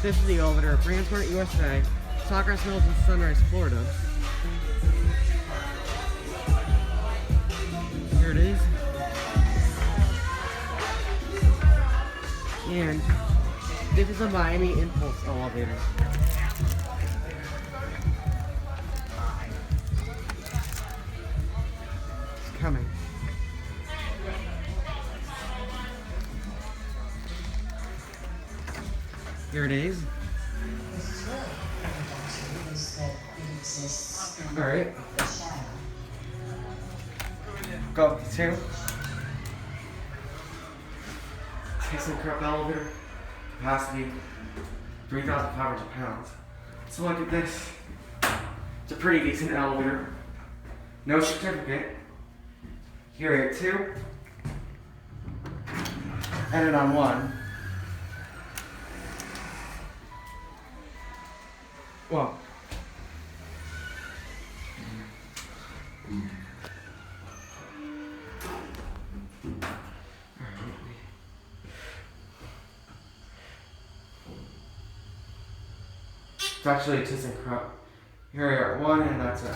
This is the elevator at BrandsMart USA, Sawgrass Mills in Sunrise, Florida. Here it is. And this is a Miami Impulse elevator. It's coming. Here it is. Alright. Go up to 2. ThyssenKrupp elevator. Capacity 3,500 pounds. So look at this. It's a pretty decent elevator. No certificate. Here at 2. And it on 1. Well. It's actually a ThyssenKrupp. Here we are at 1, and that's it.